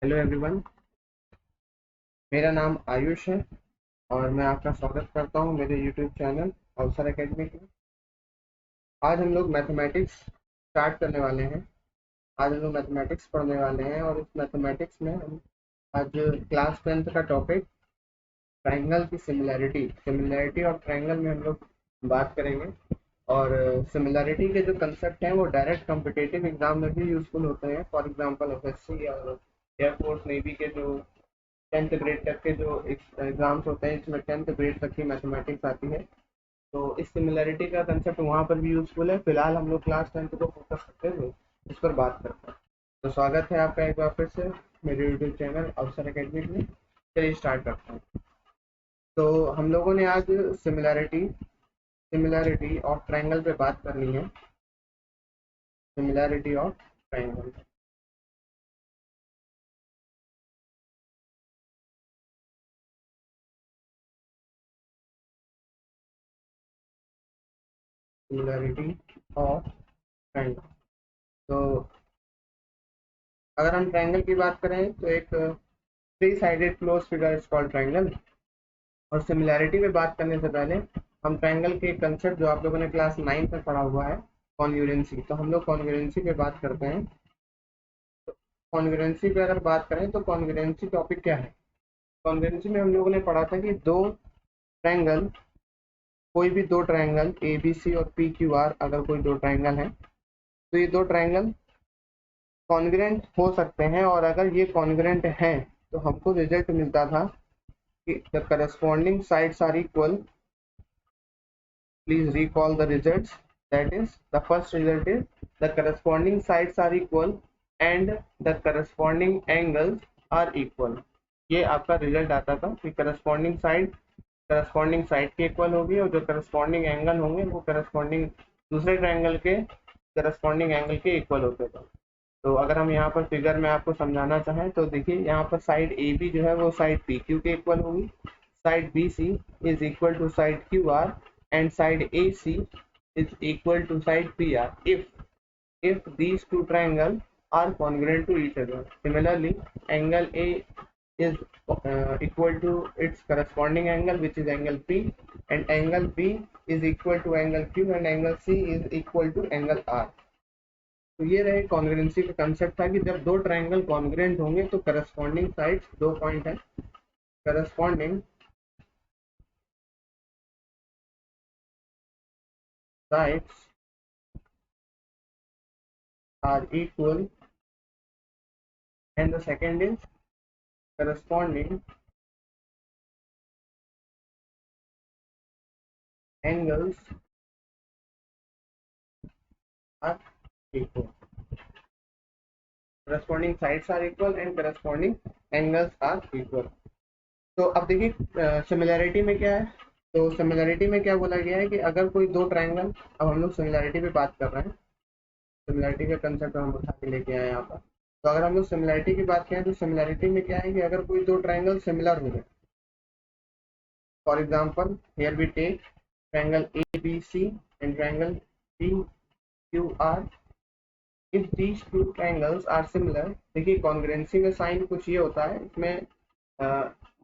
Hello everyone. मेरा नाम आयुष है और मैं आपका स्वागत करता हूं मेरे यूट्यूब चैनल अवसर एकेडमी में। आज हम लोग मैथमेटिक्स स्टार्ट करने वाले हैं। आज हम लोग मैथमेटिक्स पढ़ने वाले हैं और इस मैथमेटिक्स में हम आज क्लास 10th का टॉपिक ट्रायंगल की सिमिलैरिटी और ट्रायंगल में हम लोग बात करेंगे। और सिमिलैरिटी के जो कंसेप्ट हैं वो डायरेक्ट कॉम्पिटिटिव एग्जाम में भी यूजफुल होते हैं। फॉर एग्जांपल एसएससी और एयरफोर्स नेवी के जो 10th ग्रेड तक के जो एग्जाम्स होते हैं इसमें 10th ग्रेड तक की मैथमेटिक्स आती है। तो इस सिमिलैरिटी का कंसेप्ट वहाँ पर भी यूजफुल है। फिलहाल हम लोग क्लास 10th को फोकस करते हुए इस पर बात करते हैं। तो स्वागत है आपका एक बार फिर से मेरे यूट्यूब चैनल अवसर एकेडमी में। चलिए स्टार्ट करते हैं। तो हम लोगों ने आज सिमिलैरिटी सिमिलैरिटी ऑफ ट्रायंगल पे बात करनी है। Similarity of triangle similarity of triangle. तो अगर हम ट्रायंगल की बात करें तो एक three sided close figure is called triangle. और सिमिलैरिटी में बात करने से पहले हम ट्रायंगल के कंसेप्ट जो आप लोगों ने क्लास 9 में पढ़ा हुआ है, कॉन्ग्रुएंसी, तो हम लोग कॉन्ग्रुएंसी पे बात करते हैं। तो कॉन्ग्रुएंसी पे अगर बात करें तो कॉन्ग्रुएंसी टॉपिक क्या है। कॉन्ग्रुएंसी में हम लोगों ने पढ़ा था कि दो ट्रायंगल, कोई भी दो ट्रायंगल ए बी सी और पी क्यू आर, अगर कोई दो ट्रायंगल है तो ये दो ट्रायंगल कॉन्ग्रुएंट हो सकते हैं। और अगर ये कॉन्ग्रुएंट हैं तो हमको रिजल्ट मिलता था कि the corresponding sides are equal. Please recall the results. That is, the first result is the corresponding sides are equal and the corresponding angles are equal. ये आपका रिजल्ट आता था कि करस्पॉन्डिंग साइड के इक्वल होगी और जो करस्पॉन्डिंग एंगल होंगे वो करस्पॉन्डिंग दूसरे ट्रायंगल के करस्पॉन्डिंग एंगल के इक्वल होते थे। तो अगर हम यहाँ पर फिगर में आपको समझाना चाहें तो देखिए, यहाँ पर साइड ए बी जो है वो साइड पी क्यू के इक्वल होगी। Side B C is equal to side Q R and side AC is equal to side PR if these two triangles are congruent to each other. Similarly, angle A is equal to its corresponding angle, which is angle P, and angle B is equal to angle Q, and angle C is equal to angle R. तो ये रहे congruency का concept था कि जब दो triangle congruent होंगे तो करस्पॉन्डिंग साइड्स, दो पॉइंट है, corresponding sides are equal, and the second is corresponding angles are equal. Corresponding sides are equal and corresponding angles are equal. तो अब देखिए सिमिलैरिटी में क्या है। तो सिमिलैरिटी में क्या बोला गया है कि अगर कोई दो ट्रायंगल, अब हम लोग सिमिलैरिटी पे बात कर रहे हैं, सिमिलैरिटी का कंसेप्ट हम उठा के लेके आए यहाँ पर। तो अगर हम लोग सिमिलैरिटी की बात करें तो सिमिलैरिटी में क्या है कि अगर कोई दो ट्रायंगल सिमिलर हो गए, for example here we take triangle A B C and triangle P Q R. If these two triangles are similar, देखिए कॉन्ग्रुएंसी में साइन कुछ ये होता है, इसमें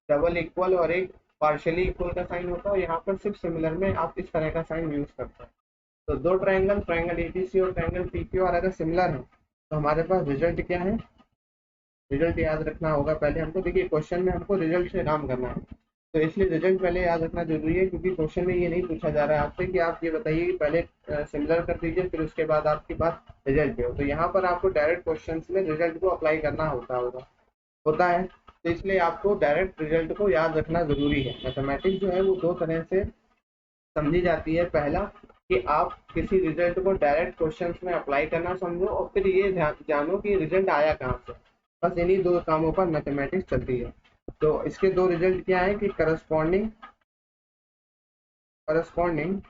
डबल इक्वल और एक पार्शियली इक्वल का साइन होता है, और यहाँ पर सिर्फ सिमिलर में आप इस तरह का साइन यूज करते हैं। तो दो ट्रायंगल, ट्रायंगल एबीसी और ट्रायंगल पीक्यूआर अगर सिमिलर है तो हमारे पास रिजल्ट क्या है। रिजल्ट याद रखना होगा पहले हमको। देखिए क्वेश्चन में हमको रिजल्ट से काम करना है, तो इसलिए रिजल्ट पहले याद रखना जरूरी है, क्योंकि क्वेश्चन में ये नहीं पूछा जा रहा है आपसे कि आप ये बताइए कि पहले सिमिलर कर दीजिए फिर उसके बाद आपकी बात रिजल्ट पे हो। तो यहाँ पर आपको डायरेक्ट क्वेश्चन में रिजल्ट को अप्लाई करना होता है। तो इसलिए आपको डायरेक्ट रिजल्ट को याद रखना जरूरी है। मैथमेटिक्स जो है वो दो तरह से समझी जाती है। पहला कि आप किसी रिजल्ट को डायरेक्ट क्वेश्चंस में अप्लाई करना समझो, और फिर ये जानो कि रिजल्ट आया कहाँ से। बस इन्हीं दो कामों पर मैथमेटिक्स चलती है। तो इसके दो रिजल्ट क्या है कि corresponding corresponding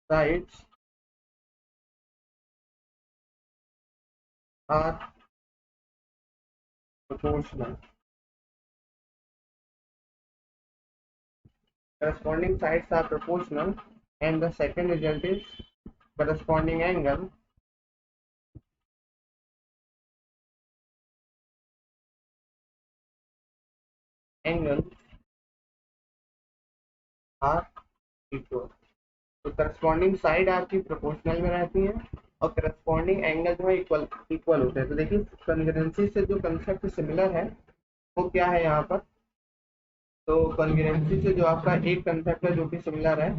sides are proportional. Corresponding sides are proportional, and the second result is corresponding angle angle are equal. तो करस्पॉन्डिंग साइड आपकी प्रोपोर्शनल में रहती है और करस्पॉन्डिंग एंगल जो है इक्वल इक्वल होते हैं। तो देखिए कॉन्ग्रुएंसी से जो कंसेप्ट सिमिलर है वो क्या है यहाँ पर। तो कॉन्ग्रुएंसी से जो आपका एक कंसेप्ट है जो कि सिमिलर है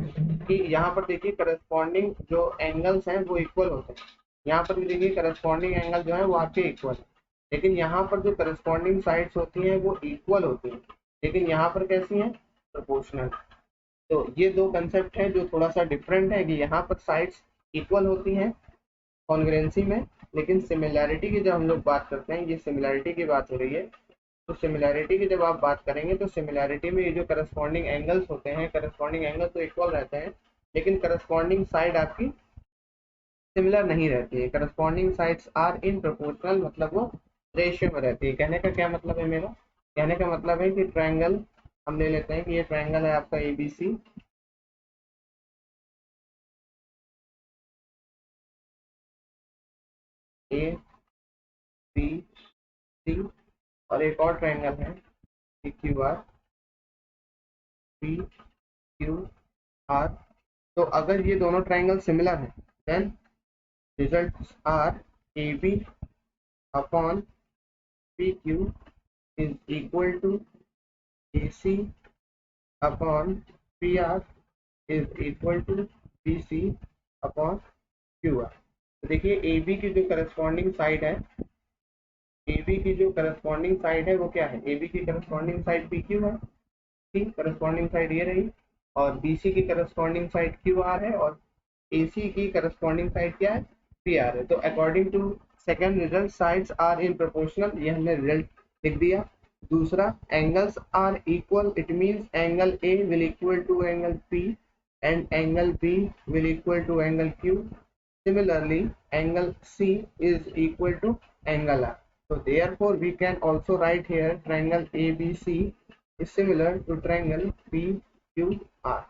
कि यहाँ पर देखिए करस्पॉन्डिंग जो एंगल्स हैं वो इक्वल होते हैं। यहाँ पर भी देखिए करस्पॉन्डिंग एंगल जो है वो आपके इक्वल है, लेकिन यहाँ पर जो करस्पॉन्डिंग साइड्स होती हैं वो इक्वल होती हैं, लेकिन यहाँ पर कैसी हैं, प्रोपोर्शनल। तो ये दो कंसेप्ट हैं जो थोड़ा सा डिफरेंट है कि यहाँ पर साइड्स इक्वल होती हैं कॉन्ग्रुएंसी में, लेकिन सिमिलैरिटी की जब हम लोग बात करते हैं, ये सिमिलैरिटी की बात हो रही है, तो सिमिलैरिटी की जब आप बात करेंगे तो सिमिलैरिटी में ये जो करस्पॉन्डिंग एंगल्स होते हैं, करस्पॉन्डिंग एंगल तो इक्वल रहते हैं लेकिन करस्पॉन्डिंग साइड आपकी सिमिलर नहीं रहती है। Corresponding sides are in proportional, मतलब वो रेशियो में रहती है। कहने का क्या मतलब है मेरा, कहने का मतलब है कि ट्रायंगल हम ले लेते हैं कि ये ट्रायंगल है आपका एबीसी, ए बी सी, और एक और ट्रायंगल है P Q R, P Q R. तो अगर ये दोनों ट्रायंगल सिमिलर हैं then results are A B upon P Q is equal to A C upon P R is equal to B C upon Q R. तो देखिए A B की जो corresponding side है, ए बी की जो corresponding side है वो क्या है, ए बी की करस्पॉन्डिंग साइड पी क्यू है, की करस्पॉन्डिंग साइड ये रही, और बी सी की करस्पॉन्डिंग साइड क्यू आर है, और ए सी की करस्पॉन्डिंग साइड क्या है, पी आर है। तो according to second result sides are in proportional, ये हमने रिजल्ट लिख दिया। दूसरा, angles are equal, it means angle A will equal to angle P and angle B will equal to angle Q. Similarly, angle C is equal to angle R. So therefore, we can also write here triangle ABC is similar to triangle PQR.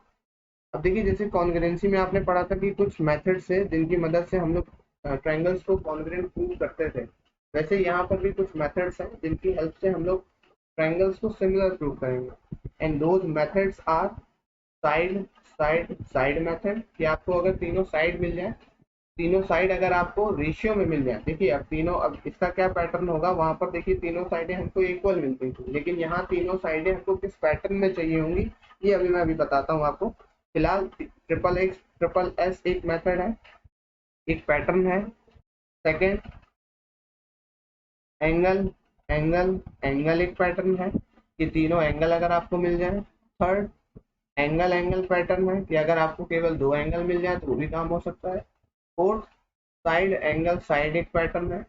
अब देखिए जैसे congruency में आपने पढ़ा था कि कुछ methods है जिनकी मदद से हम लोग ट्रायंगल्स को कॉन्ग्रुएंट प्रूव करते थे, वैसे यहाँ पर भी कुछ मेथड्स हैं जिनकी हेल्प से हम लोग ट्रायंगल्स को सिमिलर प्रूव करेंगे। And those methods are side side side method, कि आपको अगर तीनों साइड मिल जाए, तीनों साइड अगर आपको रेशियो में मिल जाए, देखिए अब तीनों, अब इसका क्या पैटर्न होगा, वहां पर देखिए तीनों साइडें हमको इक्वल मिलती थी, लेकिन यहाँ तीनों साइडें हमको किस पैटर्न में चाहिए होंगी ये अभी मैं अभी बताता हूँ आपको। फिलहाल ट्रिपल एस एक मेथड है, एक पैटर्न है। सेकेंड, एंगल एंगल एंगल एक पैटर्न है कि तीनों एंगल अगर आपको मिल जाए। थर्ड, एंगल एंगल पैटर्न है कि अगर आपको केवल दो एंगल मिल जाए तो वो भी काम हो सकता है। फोर्थ, साइड एंगल साइड एक पैटर्न है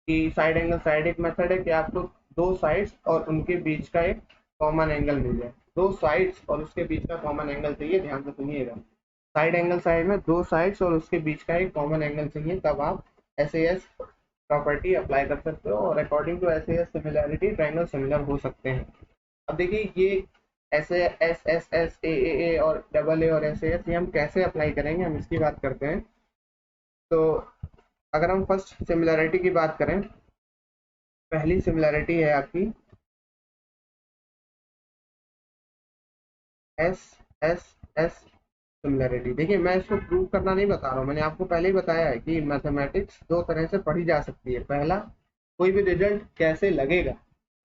कि साइड एंगल साइड एक मेथड है कि आपको दो साइड्स और उनके बीच का एक कॉमन एंगल मिल जाए। दो साइड्स और उसके बीच का कॉमन एंगल चाहिए, ध्यान से सुनिएगा। साइड एंगल साइड में दो साइड्स और उसके बीच का एक कॉमन एंगल चाहिए, तब आप एसएएस प्रॉपर्टी अप्लाई कर सकते हो और according to SAS similarity triangle similar हो सकते हैं। अब देखिए ये S S S S A और डबल ए और एस एस ये हम कैसे अप्लाई करेंगे, हम इसकी बात करते हैं। तो अगर हम फर्स्ट सिमिलैरिटी की बात करें, पहली सिमिलैरिटी है आपकी एस एस एस सिमिलैरिटी। देखिए मैं इसको प्रूव करना नहीं बता रहा हूँ, मैंने आपको पहले ही बताया है कि मैथमेटिक्स दो तरह से पढ़ी जा सकती है। पहला, कोई भी रिजल्ट कैसे लगेगा,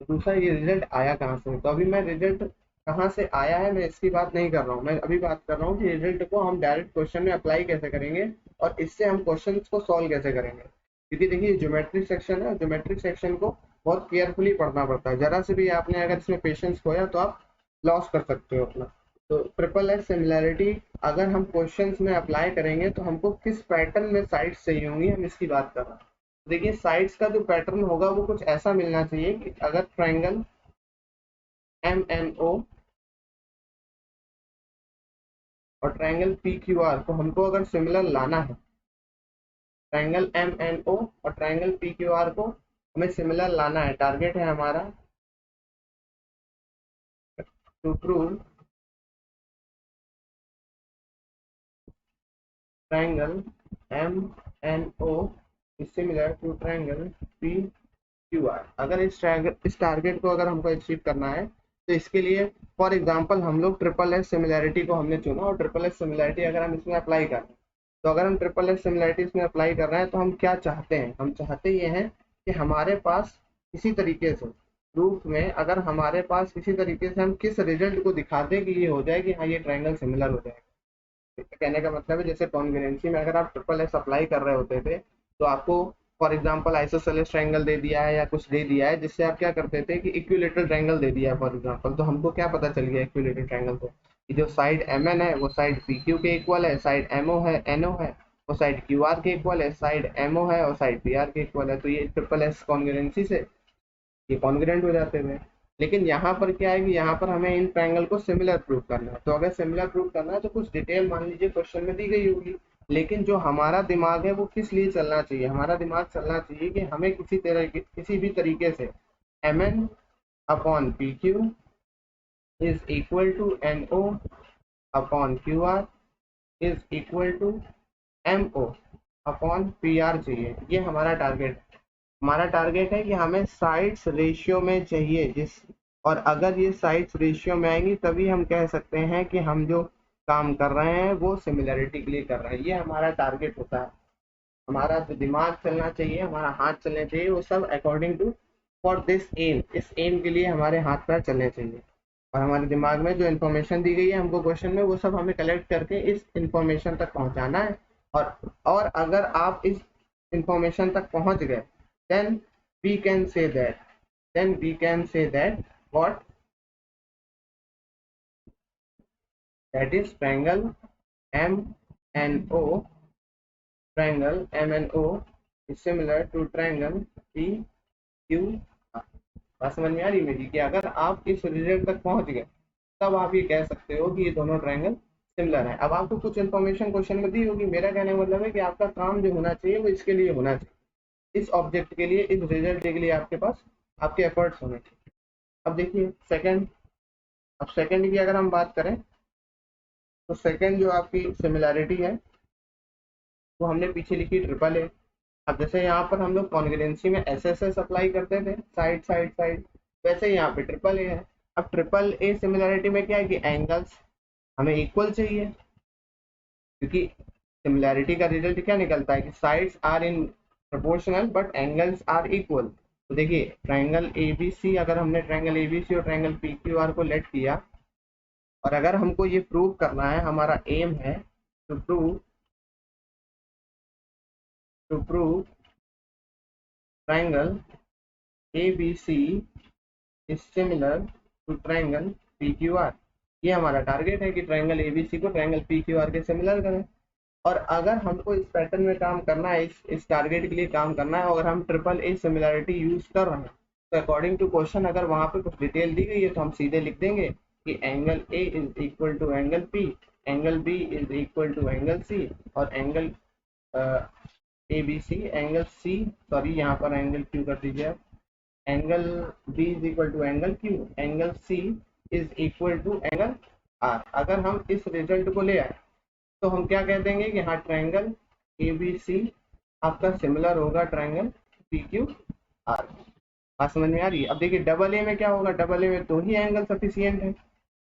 दूसरा ये रिजल्ट आया कहाँ से। तो अभी मैं रिजल्ट कहाँ से आया है मैं इसकी बात नहीं कर रहा हूँ, मैं अभी बात कर रहा हूँ कि रिजल्ट को हम डायरेक्ट क्वेश्चन में अप्लाई कैसे करेंगे और इससे हम क्वेश्चन को सॉल्व कैसे करेंगे। क्योंकि देखिए ज्योमेट्रिक सेक्शन है, ज्योमेट्रिक सेक्शन को बहुत केयरफुली पढ़ना पड़ता है, जरा से भी आपने अगर इसमें पेशेंस खोया तो आप लॉस कर सकते हो अपना। तो ट्रिपल एस सिमिलैरिटी अगर हम क्वेश्चंस में अप्लाई करेंगे तो हमको किस पैटर्न में साइड्स चाहिए होंगी, हम इसकी बात कर रहे हैं। देखिए साइड्स का जो पैटर्न होगा वो कुछ ऐसा मिलना चाहिए कि अगर ट्रायंगल एम एन ओ और ट्रायंगल पी क्यू आर को हमको अगर सिमिलर लाना है, ट्रायंगल एम एन ओ और ट्रायंगल पी क्यू आर को हमें सिमिलर लाना है, टारगेट है हमारा to prove triangle M N O is similar to triangle P Q R. अगर इस टारगेट को अगर हमको अचीव करना है तो इसके लिए फॉर एग्जांपल हम लोग ट्रिपल एस सिमिलैरिटी को हमने चुना, और ट्रिपल एस सिमिलैरिटी अगर हम इसमें अप्लाई कर रहे हैं, तो अगर हम ट्रिपल एस सिमिलैरिटी इसमें अप्लाई कर रहे हैं तो हम क्या चाहते हैं, हम चाहते ये हैं कि हमारे पास किसी तरीके से प्रूफ में, अगर हमारे पास किसी तरीके से हम किस रिजल्ट को दिखा दें कि ये हो जाए कि हाँ ये ट्रायंगल सिमिलर हो जाएगा। कहने का मतलब है जैसे कॉन्ग्रुएंसी में अगर आप ट्रिपल एस अप्लाई कर रहे होते थे तो आपको फॉर एग्जांपल आइसोसेलेस ट्रायंगल दे दिया है या कुछ दे दिया है, जिससे आप क्या करते थे कि इक्विलेटरल ट्रायंगल दे दिया है फॉर एग्जांपल, तो हमको क्या पता चल गया इक्विलेटरल ट्रायंगल से कि जो साइड एम एन है वो साइड पी क्यू के इक्वल है, साइड एम ओ है एन ओ है वो साइड क्यू आर के इक्वल है, साइड एम ओ है और साइड पी आर के इक्वल है। तो ये ट्रिपल एस कॉन्ग्रुएंसी से ये कॉन्ग्रुएंट हो जाते थे। लेकिन यहाँ पर क्या है कि यहाँ पर हमें इन ट्रायंगल को सिमिलर प्रूव करना है, तो अगर सिमिलर प्रूव करना है तो कुछ डिटेल मान लीजिए क्वेश्चन में दी गई होगी, लेकिन जो हमारा दिमाग है वो किस लिए चलना चाहिए, हमारा दिमाग चलना चाहिए कि हमें किसी तरह किसी भी तरीके से M N upon P Q is equal to N O upon Q R is equal to M O upon P R चाहिए। ये हमारा टारगेट है। हमारा टारगेट है कि हमें साइड्स रेशियो में चाहिए जिस, और अगर ये साइड्स रेशियो में आएंगी तभी हम कह सकते हैं कि हम जो काम कर रहे हैं वो सिमिलैरिटी के लिए कर रहे हैं। ये हमारा टारगेट होता है। हमारा जो दिमाग चलना चाहिए, हमारा हाथ चलने चाहिए, वो सब according to for this aim, इस एम के लिए हमारे हाथ पैर चलने चाहिए। और हमारे दिमाग में जो इन्फॉर्मेशन दी गई है हमको क्वेश्चन में, वो सब हमें कलेक्ट करके इस इन्फॉर्मेशन तक पहुंचाना है। और अगर आप इस इन्फॉर्मेशन तक पहुंच गए then we can say that what that is triangle MNO is similar to triangle PQR। बात समझ में आ रही मेरी कि अगर आप इस रिजल्ट तक पहुंच गए तब आप ये कह सकते हो कि ये दोनों ट्रायंगल सिमिलर है। अब आपको कुछ इन्फॉर्मेशन क्वेश्चन में दी होगी, मेरा कहने का मतलब है कि आपका काम जो होना चाहिए वो इसके लिए होना चाहिए, इस ऑब्जेक्ट के लिए, इस रिजल्ट के लिए आपके पास आपके एफर्ट्स होने चाहिए। अब देखिए सेकंड, अब सेकंड की अगर हम बात करें तो सेकंड जो आपकी सिमिलैरिटी है वो हमने पीछे लिखी ट्रिपल ए। अब जैसे यहाँ पर हम लोग कॉन्ग्रुएंसी में एस एस एस अप्लाई करते थे, साइड साइड साइड, वैसे यहाँ पे ट्रिपल ए है। अब ट्रिपल ए सिमिलैरिटी में क्या है कि एंगल्स हमें इक्वल चाहिए, क्योंकि सिमिलैरिटी का रिजल्ट क्या निकलता है कि sides are in proportional but angles are equal. तो देखिए ट्रायंगल एबीसी, अगर हमने ट्रायंगल एबीसी और ट्रायंगल पीक्यूआर को लेट किया, और अगर हमको ये प्रूव करना है, हमारा एम है to prove triangle ABC is similar to triangle PQR. ये हमारा टारगेट है कि ट्रायंगल एबीसी को ट्रायंगल पीक्यूआर के सिमिलर करें। और अगर हमको इस पैटर्न में काम करना है, इस टारगेट के लिए काम करना है, और हम ट्रिपल ए सिमिलैरिटी यूज कर रहे हैं, तो अकॉर्डिंग टू क्वेश्चन अगर वहां पे कुछ डिटेल दी गई है तो हम सीधे लिख देंगे कि angle A is equal to angle P, angle B is equal to angle C, और angle A B C, angle C, sorry यहाँ पर एंगल क्यू कर दीजिए आप, angle B is equal to angle Q, angle C is equal to angle R. अगर हम इस result को ले आए तो हम क्या कह देंगे कि हाँ ट्रायंगल ए बी सी आपका सिमिलर होगा ट्रायंगल पी क्यू आर। बात समझ में आ रही है। अब देखिए डबल ए में क्या होगा, डबल ए में दो ही एंगल सफिशियंट है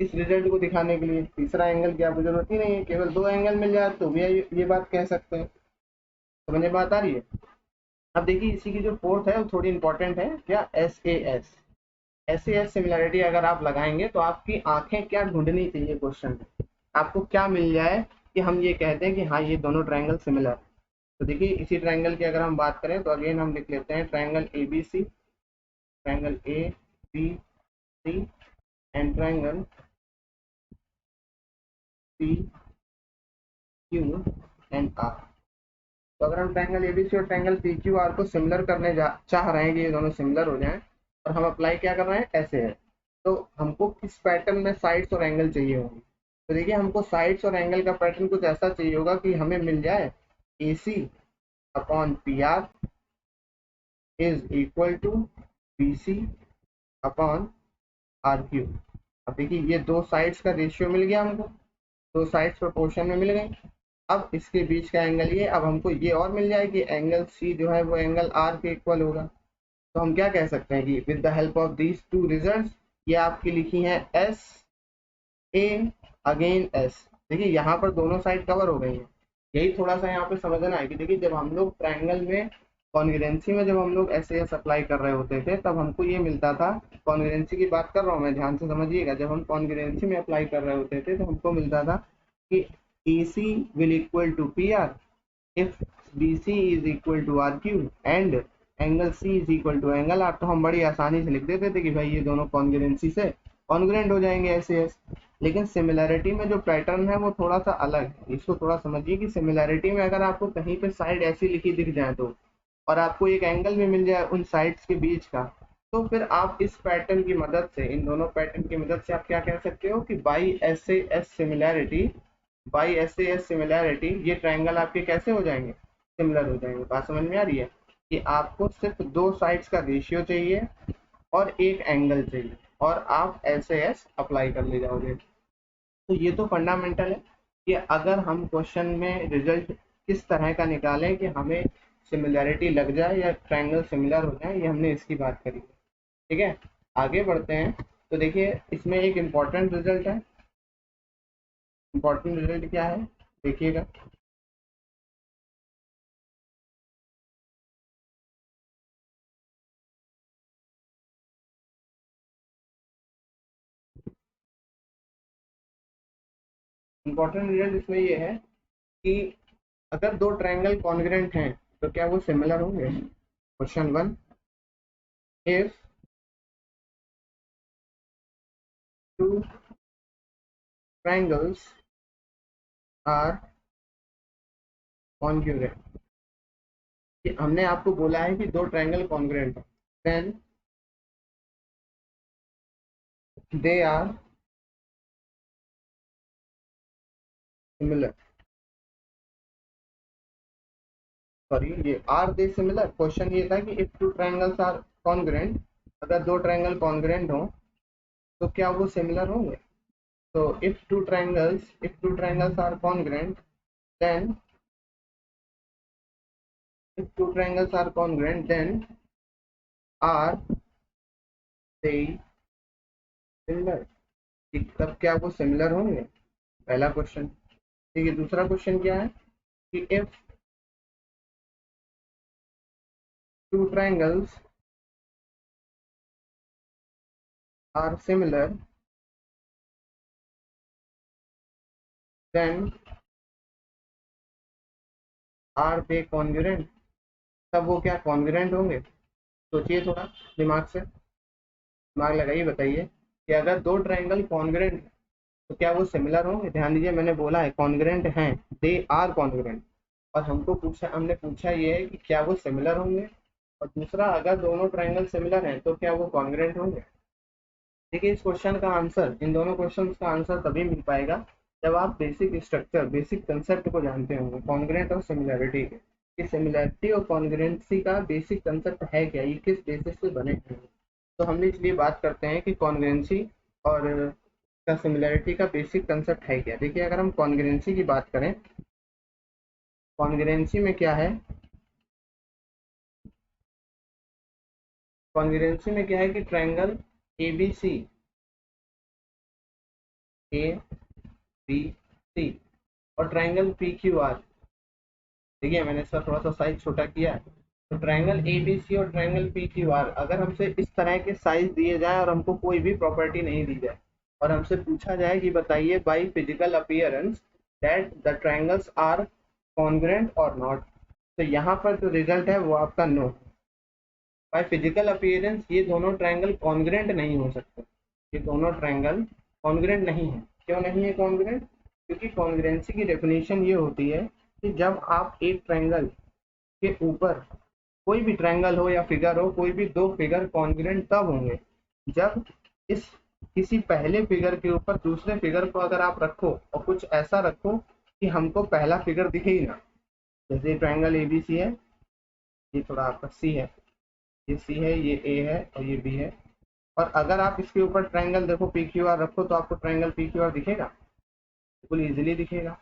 इस रिजल्ट को दिखाने के लिए, तीसरा एंगल की आपको जरूरत ही नहीं है, केवल दो एंगल मिल जाए तो भी ये बात कह सकते हैं। समझ में बात आ रही है। अब देखिए इसी की जो फोर्थ है वो थोड़ी इंपॉर्टेंट है, क्या एस ए एस सिमिलैरिटी अगर आप लगाएंगे तो आपकी आंखें क्या ढूंढनी चाहिए क्वेश्चन में, आपको क्या मिल जाए कि हम ये कहते हैं कि हाँ ये दोनों ट्रायंगल सिमिलर। तो देखिए इसी ट्रायंगल की अगर हम बात करें तो अगेन हम लिख लेते हैं triangle A B C, triangle A B C and triangle P Q and R. तो अगर हम ट्रायंगल एबीसी और ट्रायंगल पी क्यू आर को सिमिलर करने चाह रहे हैं कि ये दोनों सिमिलर हो जाएं, और हम अप्लाई क्या कर रहे हैं, ऐसे है, तो हमको किस पैटर्न में साइड्स और एंगल चाहिए होंगे। तो देखिए हमको साइड्स और एंगल का पैटर्न कुछ ऐसा चाहिए होगा कि हमें मिल जाए A C upon P R is equal to B C upon R Q. अब देखिए ये दो साइड्स का रेशियो मिल गया हमको, दो साइड्स प्रोपोर्शन में मिल गए। अब इसके बीच का एंगल ये, अब हमको ये और मिल जाए कि एंगल सी जो है वो एंगल आर के इक्वल होगा। तो हम क्या कह सकते हैं कि with the help of these two results ये आपकी लिखी है एस ए अगेन एस। देखिए यहाँ पर दोनों साइड कवर हो गई है। यही थोड़ा सा यहाँ पे समझना है कि देखिए जब हम लोग ट्रायंगल में कॉन्ग्रुएंसी में जब हम लोग ऐसे एस अप्लाई कर रहे होते थे तब हमको ये मिलता था। कॉन्ग्रुएंसी की बात कर रहा हूँ मैं, ध्यान से समझिएगा। जब हम कॉन्ग्रुएंसी में अप्लाई कर रहे होते थे तो हमको मिलता था कि AC will equal to PR if BC is equal to RQ and angle C is equal to angle R। तो हम बड़ी आसानी से लिख देते थे कि भाई ये दोनों कॉन्ग्रुएंसी से कॉन्ग्रुएंट हो जाएंगे ऐसे एस। लेकिन सिमिलैरिटी में जो पैटर्न है वो थोड़ा सा अलग है, इसको थोड़ा समझिए कि सिमिलैरिटी में अगर आपको कहीं पे साइड ऐसी लिखी दिख जाए तो और आपको एक एंगल भी मिल जाए उन साइड्स के बीच का, तो फिर आप इस पैटर्न की मदद से, इन दोनों पैटर्न की मदद से आप क्या कह सकते हो कि by SAS similarity, by SAS similarity ये ट्रायंगल आपके कैसे हो जाएंगे, सिमिलर हो जाएंगे। बात समझ में आ रही है कि आपको सिर्फ दो साइड्स का रेशियो चाहिए और एक एंगल चाहिए और आप SAS अप्लाई कर ले जाओगे। तो ये तो फंडामेंटल है कि अगर हम क्वेश्चन में रिजल्ट किस तरह का निकालें कि हमें सिमिलैरिटी लग जाए या ट्रायंगल सिमिलर हो जाए, ये हमने इसकी बात करी। ठीक है, आगे बढ़ते हैं। तो देखिए इसमें एक इम्पॉर्टेंट रिजल्ट है। इम्पॉर्टेंट रिजल्ट क्या है देखिएगा। इम्पॉर्टेंट रिजल्ट इसमें ये है कि अगर दो ट्रायंगल कॉन्ग्रुएंट हैं तो क्या वो सिमिलर होंगे। Question 1, if two triangles are congruent, हमने आपको बोला है कि दो ट्रायंगल कॉन्ग्रुएंट हैं, then they are similar. Sorry, ये आर दे सिमिलर। क्वेश्चन ये था कि if two triangles are congruent, अगर दो ट्रायंगल कॉन्ग्रुएंट हो तो क्या वो सिमिलर होंगे। तो if two triangles are congruent, then if two triangles are congruent, then are they similar। तब क्या वो सिमिलर होंगे, पहला क्वेश्चन। ठीक है, दूसरा क्वेश्चन क्या है कि if two triangles are similar, then are they congruent। तब वो क्या कॉन्ग्रुएंट होंगे। सोचिए थोड़ा दिमाग से, दिमाग लगाइए, बताइए कि अगर दो ट्रायंगल कॉन्ग्रुएंट तो क्या वो सिमिलर होंगे। ध्यान दीजिए मैंने बोला है कॉन्ग्रुएंट हैं, दे आर कॉन्ग्रुएंट, और हमने पूछा ये है कि क्या वो सिमिलर होंगे। और दूसरा, अगर दोनों ट्रायंगल सिमिलर हैं तो क्या वो कॉन्ग्रुएंट होंगे। देखिए इस क्वेश्चन का आंसर, इन दोनों क्वेश्चन का आंसर तभी मिल पाएगा जब आप बेसिक स्ट्रक्चर, बेसिक कंसेप्ट को जानते होंगे कॉन्ग्रुएंट और सिमिलैरिटी के, कि सिमिलैरिटी और कॉन्ग्रुएंसी का बेसिक कंसेप्ट है क्या, ये किस बेसिस पे बने हैं। तो हमने इसलिए बात करते हैं कि कॉन्ग्रुएंसी और का सिमिलैरिटी का बेसिक कंसेप्ट है क्या। देखिए अगर हम कॉन्ग्रुएंसी की बात करें, कॉन्ग्रुएंसी में क्या है, कॉन्ग्रुएंसी में क्या है कि ट्रायंगल ABC, ABC और ट्रायंगल PQR। देखिए मैंने इसका थोड़ा सा साइज छोटा किया है। तो ट्रायंगल ABC और ट्रायंगल PQR अगर हमसे इस तरह के साइज दिए जाए और हमको कोई भी प्रॉपर्टी नहीं दी जाए और हमसे पूछा जाए कि बताइए by physical appearance that the triangles are congruent और नॉट, तो यहाँ पर जो रिजल्ट है वो आपका नो। बाय फिजिकल अपीयरेंस ये दोनों ट्रायंगल कॉन्ग्रुएंट नहीं हो सकते, ये दोनों ट्रायंगल कॉन्ग्रुएंट नहीं है। क्यों नहीं है कॉन्ग्रुएंट, क्योंकि कॉन्ग्रुएंसी की डेफिनेशन ये होती है कि जब आप एक ट्रायंगल के ऊपर, कोई भी ट्रायंगल हो या फिगर हो, कोई भी दो फिगर कॉन्ग्रुएंट तब होंगे जब इस किसी पहले फिगर के ऊपर दूसरे फिगर को अगर आप रखो और कुछ ऐसा रखो कि हमको पहला फिगर दिखे ही ना। जैसे ट्रायंगल ABC है, ये थोड़ा आपका C है, ये C है, ये A है और ये B है, और अगर आप इसके ऊपर ट्रायंगल देखो PQR रखो तो आपको ट्रायंगल PQR दिखेगा, बिल्कुल इजीली दिखेगा,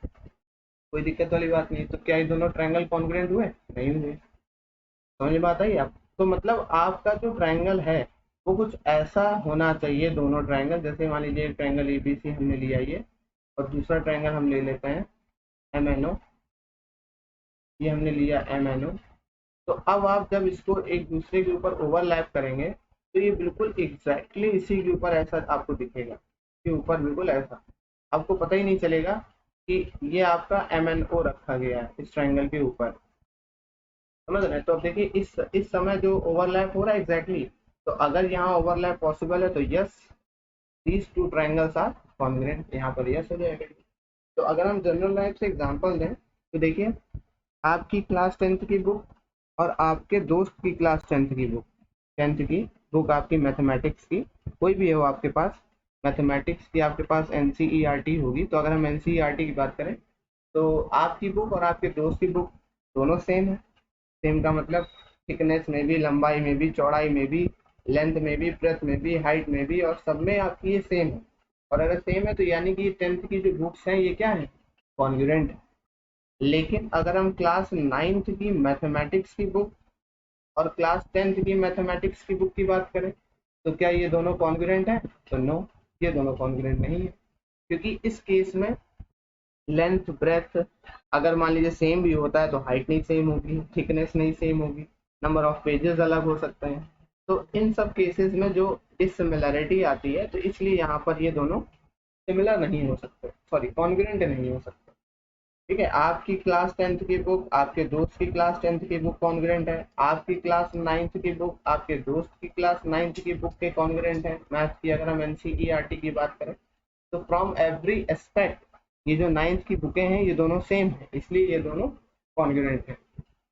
कोई दिक्कत वाली बात नहीं। तो क्या ये दोनों ट्रायंगल कॉन्ग्रुएंट हुए, नहीं हुए। समझ में बात आई आप। तो मतलब आपका जो ट्रायंगल है वो कुछ ऐसा होना चाहिए दोनों ट्रायंगल, जैसे मान लीजिए एक ट्रायंगल एबीसी हमने लिया ये, और दूसरा ट्रायंगल हम ले लेते हैं एमएनओ, ये हमने लिया एमएनओ। तो अब आप जब इसको एक दूसरे के ऊपर ओवरलैप करेंगे तो ये बिल्कुल एग्जैक्टली इसी के ऊपर ऐसा आपको दिखेगा, के ऊपर बिल्कुल ऐसा, आपको पता ही नहीं चलेगा कि ये आपका एमएनओ रखा गया है इस ट्रायंगल के ऊपर, समझ रहे हैं। तो अब देखिए इस समय जो ओवरलैप हो रहा है एग्जैक्टली, तो अगर यहाँ ओवरलैप पॉसिबल है तो yes, these two triangles are congruent, यहाँ पर यस हो जाएगा। तो अगर हम जनरल लाइफ से एग्जांपल दें तो देखिए आपकी क्लास 10th की बुक और आपके दोस्त की क्लास 10th की बुक आपकी मैथमेटिक्स की, कोई भी हो आपके पास, मैथमेटिक्स की आपके पास एनसीईआरटी होगी। तो अगर हम एनसीईआरटी की बात करें तो आपकी बुक और आपके दोस्त की बुक दोनों सेम है। सेम का मतलब थिकनेस में भी, लंबाई में भी, चौड़ाई में भी, लेंथ में भी, ब्रेथ में भी, हाइट में भी, और सब में आपकी ये सेम है। और अगर सेम है तो यानी कि 10th की जो बुक्स हैं ये क्या है, कॉन्ग्रुएंट है। लेकिन अगर हम क्लास 9th की मैथमेटिक्स की बुक और क्लास 10th की मैथमेटिक्स की बुक की बात करें तो क्या ये दोनों कॉन्ग्रुएंट है, तो नो, ये दोनों कॉन्ग्रुएंट नहीं है। क्योंकि इस केस में लेंथ ब्रेथ अगर मान लीजिए सेम भी होता है तो हाइट नहीं सेम होगी, थिकनेस नहीं सेम होगी, नंबर ऑफ पेजेस अलग हो सकते हैं। तो इन सब केसेस में जो डिससिमिलैरिटी आती है, तो इसलिए यहाँ पर ये दोनों सिमिलर नहीं हो सकते, सॉरी कॉन्ग्रुएंट नहीं हो सकते। ठीक है, आपकी क्लास 10th की बुक आपके दोस्त की क्लास 10th की बुक कॉन्ग्रुएंट है, आपकी क्लास 9th की बुक आपके दोस्त की क्लास 9th की बुक के कॉन्ग्रुएंट है। मैथ की अगर हम एनसीईआरटी की बात करें तो फ्रॉम एवरी एस्पेक्ट ये जो 9th की बुकें हैं ये दोनों सेम है, इसलिए ये दोनों कॉन्ग्रुएंट है।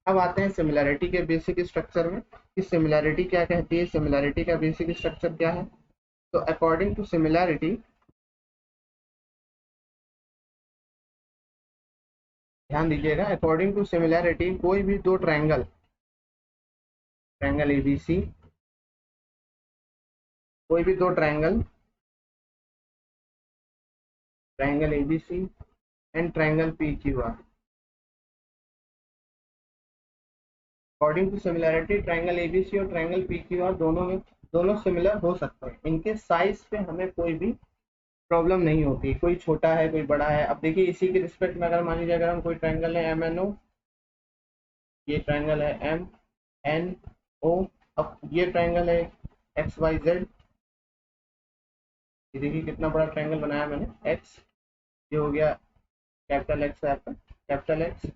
अब आते हैं सिमिलैरिटी के बेसिक स्ट्रक्चर में कि सिमिलैरिटी क्या कहती है, सिमिलैरिटी का बेसिक स्ट्रक्चर क्या है। तो अकॉर्डिंग टू सिमिलैरिटी, ध्यान दीजिएगा, अकॉर्डिंग टू सिमिलैरिटी कोई भी दो ट्रायंगल, ट्रायंगल एबीसी, कोई भी दो triangle, triangle ABC and triangle PQR, according to similarity triangle ABC और ट्रायंगल पीक्यूआर दोनों सिमिलर हो सकते हैं। इनके साइज पे हमें कोई भी प्रॉब्लम नहीं होती, कोई छोटा है कोई बड़ा है। अब देखिए इसी के रिस्पेक्ट में अगर मान लीजिए अगर हम कोई ट्रायंगल है एम एन ओ, ये ट्रायंगल है एम एन ओ, अब ये ट्रायंगल है एक्स वाई जेड, ये देखिए कितना बड़ा ट्रायंगल बनाया मैंने, एक्स, ये हो गया कैपिटल एक्स है आपका, capital X,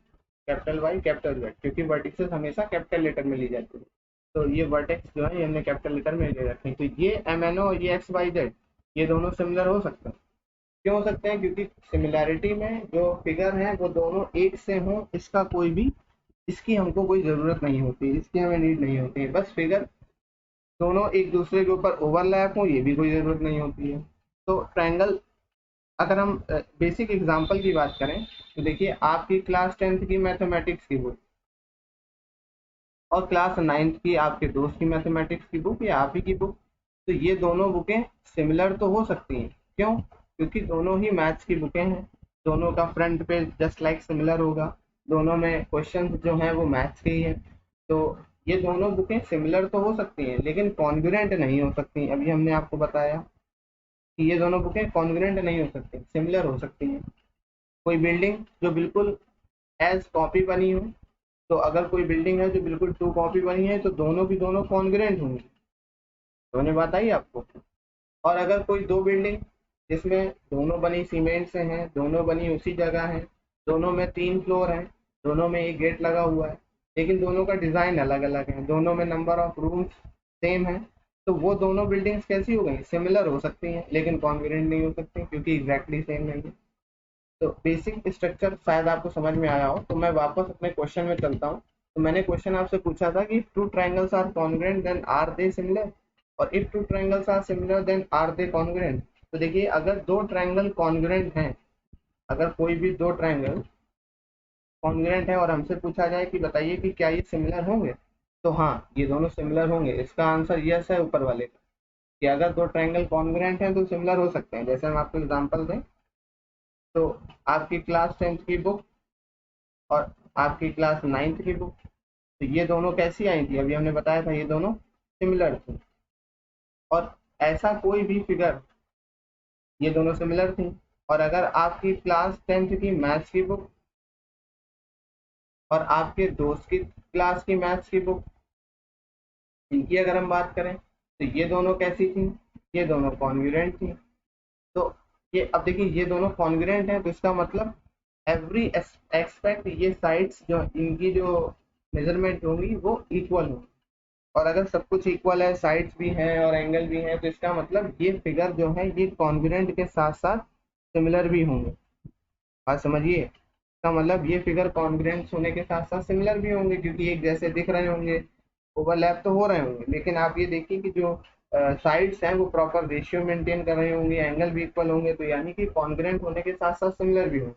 capital Y, capital Z, क्योंकि वर्टिसेस हमेशा कैपिटल लेटर में ली जाती है। तो ये वर्टेक्स जो है ये हमने कैपिटल लेटर में ले रखे हैं। तो ये एम एन ओ और ये एक्स वाई जेड ये दोनों सिमिलर हो सकते हैं। क्यों हो सकते हैं, क्योंकि सिमिलैरिटी में जो फिगर है वो दोनों एक से हों, इसका कोई भी, इसकी हमको कोई ज़रूरत नहीं होती, इसकी हमें नीड नहीं होती है। बस फिगर दोनों एक दूसरे के ऊपर ओवरलैप हो, ये भी कोई ज़रूरत नहीं होती है। तो ट्रायंगल, अगर हम बेसिक एग्जांपल की बात करें तो देखिए आपकी क्लास 10th की मैथमेटिक्स की बुक और क्लास 9th की आपके दोस्त की मैथमेटिक्स की बुक या आप ही की बुक, तो ये दोनों बुकें सिमिलर तो हो सकती हैं। क्यों, क्योंकि दोनों ही मैथ्स की बुकें हैं, दोनों का front page just like similar होगा, दोनों में क्वेश्चन जो हैं वो मैथ्स के ही हैं। तो ये दोनों बुकें सिमिलर तो हो सकती हैं लेकिन कॉन्ग्रुएंट नहीं हो सकती। अभी हमने आपको बताया कि ये दोनों बुकें कॉन्ग्रुएंट नहीं हो सकती, सिमिलर हो सकती हैं। कोई बिल्डिंग जो बिल्कुल एज कॉपी बनी हो, तो अगर कोई बिल्डिंग है जो बिल्कुल टू कॉपी बनी है तो दोनों की दोनों कॉन्ग्रुएंट होंगी, दोनों बात आई आपको। और अगर कोई दो बिल्डिंग जिसमें दोनों बनी सीमेंट से हैं, दोनों बनी उसी जगह है, दोनों में 3 फ्लोर हैं, दोनों में एक गेट लगा हुआ है, लेकिन दोनों का डिजाइन अलग अलग है, दोनों में नंबर ऑफ रूम्स सेम है, तो वो दोनों बिल्डिंग्स कैसी हो गई, सिमिलर हो सकती हैं लेकिन कॉन्ग्रुएंट नहीं हो सकती क्योंकि एग्जैक्टली सेम नहीं है। तो बेसिक स्ट्रक्चर शायद आपको समझ में आया हो। तो मैं वापस अपने क्वेश्चन में चलता हूँ। तो मैंने क्वेश्चन आपसे पूछा था कि two triangles are congruent then are they similar, और if two triangles are similar then are they congruent. तो देखिए अगर दो ट्रायंगल कॉन्ग्रुएंट हैं, अगर कोई भी दो ट्रायंगल कॉन्ग्रुएंट है और हमसे पूछा जाए कि बताइए कि क्या ये सिमिलर होंगे, तो हाँ ये दोनों सिमिलर होंगे। इसका आंसर यस है ऊपर वाले का, कि अगर दो ट्रायंगल कॉन्ग्रुएंट हैं तो सिमिलर हो सकते हैं। जैसे हम आपको एग्जांपल दें तो आपकी क्लास 10th की बुक और आपकी क्लास 9th की बुक, तो ये दोनों कैसी आई थी, अभी हमने बताया था ये दोनों सिमिलर थी। और ऐसा कोई भी फिगर, ये दोनों सिमिलर थी। और अगर आपकी क्लास 10th की मैथ्स की बुक और आपके दोस्त की क्लास की मैथ्स की बुक, इनकी अगर हम बात करें तो ये दोनों कैसी थी, ये दोनों कॉन्ग्रुएंट थी। तो ये अब देखिए ये दोनों कॉन्ग्रुएंट हैं, तो इसका मतलब एवरी एक्सपेक्ट ये साइड्स जो इनकी जो मेजरमेंट होंगी वो इक्वल होंगी। और अगर सब कुछ इक्वल है, साइड्स भी हैं और एंगल भी हैं, तो इसका मतलब ये फिगर जो है ये कॉन्ग्रुएंट के साथ साथ सिमिलर भी होंगे। बात समझिए, इसका मतलब ये फिगर कॉन्ग्रुएंट होने के साथ साथ सिमिलर भी होंगे, क्योंकि एक जैसे दिख रहे होंगे, ओवरलैप तो हो रहे होंगे, लेकिन आप ये देखिए कि जो साइड्स हैं वो प्रॉपर रेशियो मेंटेन कर रहे होंगे, एंगल भी इक्वल होंगे, तो यानी कि कॉन्ग्रुएंट होने के साथ साथ सिमिलर भी होंगे।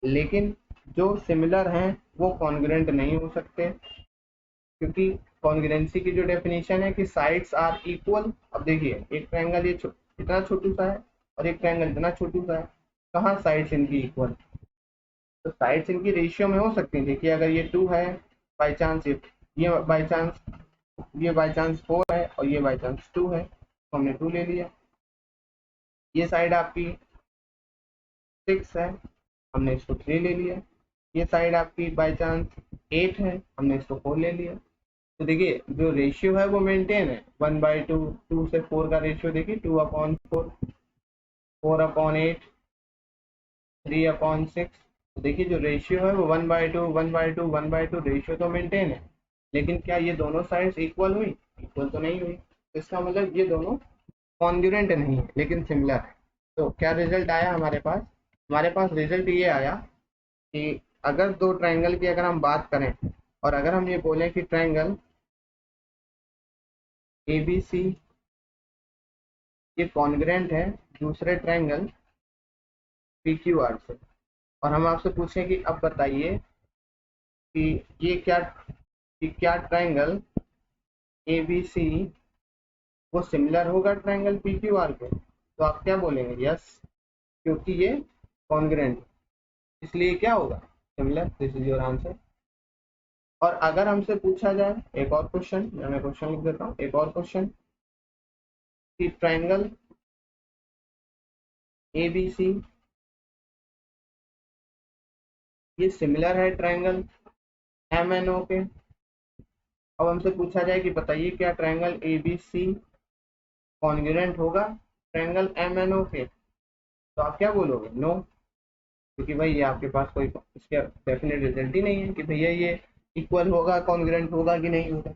लेकिन जो सिमिलर हैं वो कॉन्ग्रुएंट नहीं हो सकते, क्योंकि कॉन्ग्रुएंसी की जो डेफिनेशन है कि साइड्स आर इक्वल। अब देखिए एक ट्रायंगल ये इतना छोटू सा है और एक ट्रायंगल इतना छोटू सा है, कहाँ साइड्स इनकी इक्वल? तो साइड्स इनकी रेशियो में हो सकती है। देखिए अगर ये 2 है, बाई चांस ये बाई चांस 4 है और ये बाई चांस 2 है, तो हमने 2 ले लिया। ये साइड आपकी 6 है, हमने इसको 3 ले लिया। ये साइड आपकी बाई चांस 8 है, हमने इसको 4 ले लिया। तो देखिए जो रेशियो है वो मेंटेन है, 1/2, 2 से 4 का रेशियो देखिए 2/4, 4/8, 3/6। तो देखिए जो रेशियो है वो 1/2, 1/2, 1/2 रेशियो तो मेंटेन है, लेकिन क्या ये दोनों साइड्स इक्वल हुई? इक्वल तो नहीं हुई। तो इसका मतलब ये दोनों कॉन्ग्रुएंट नहीं है लेकिन सिमिलर है। तो क्या रिजल्ट आया हमारे पास? हमारे पास रिजल्ट ये आया कि अगर दो ट्रायंगल की अगर हम बात करें और अगर हम ये बोलें कि ट्रायंगल ABC ये कॉन्ग्रुएंट है दूसरे ट्रायंगल PQR से, और हम आपसे पूछें कि अब बताइए कि ये क्या ट्रायंगल ABC वो सिमिलर होगा ट्रायंगल PQR के? तो आप क्या बोलेंगे? यस, क्योंकि ये कॉन्ग्रुएंट, इसलिए क्या होगा? Similar. This is your answer. और अगर हमसे पूछा जाए एक और क्वेश्चन, मैं क्वेश्चन लिख देता हूँ, एक और क्वेश्चन कि ट्रायंगल ABC ये सिमिलर है ट्रायंगल MNO के। अब हमसे पूछा जाए कि बताइए क्या ट्रायंगल ABC कॉन्ग्रुएंट होगा ट्रायंगल MNO के? तो आप क्या बोलोगे? नो, क्योंकि भाई ये आपके पास कोई इसका डेफिनेट रिजल्ट ही नहीं है कि भैया ये इक्वल होगा, कॉन्ग्रुएंट होगा कि नहीं होगा।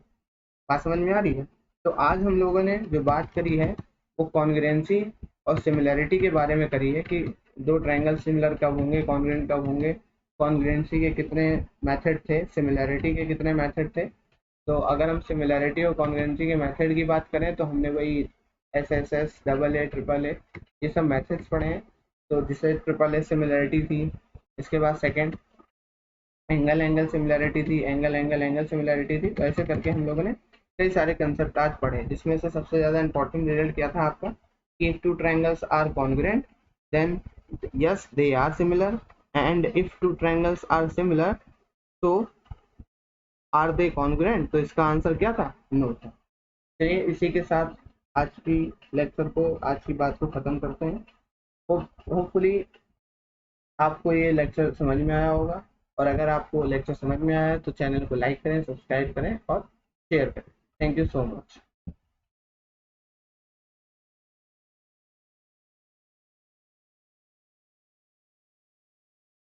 बात समझ में आ रही है? तो आज हम लोगों ने जो बात करी है वो कॉन्ग्रुएंसी और सिमिलैरिटी के बारे में करी है कि दो ट्रायंगल सिमिलर कब होंगे, कॉन्ग्रुएंट कब होंगे, कॉन्ग्रुएंसी के कितने मेथड थे, सिमिलैरिटी के कितने मेथड थे। तो अगर हम सिमिलैरिटी और कॉन्ग्रुएंसी के मेथड की बात करें तो हमने वही SSS, AA, AAA ये सब मेथड्स पढ़े हैं। तो जिससे AAA सिमिलैरिटी थी, इसके बाद सेकंड एंगल एंगल सिमिलैरिटी थी, एंगल एंगल एंगल सिमिलैरिटी थी। तो ऐसे करके हम लोगों ने कई सारे कंसेप्ट आज पढ़े, जिसमें से सबसे ज़्यादा इंपॉर्टेंट रिजल्ट क्या था आपका कि if two triangles are congruent then yes they are similar, and if two triangles are similar so are they congruent? तो इसका आंसर क्या था? नो था। चलिए इसी के साथ आज की लेक्चर को, आज की बात को ख़त्म करते हैं। होपफुली आपको ये लेक्चर समझ में आया होगा, और अगर आपको लेक्चर समझ में आया है तो चैनल को लाइक करें, सब्सक्राइब करें और शेयर करें। Thank you so much.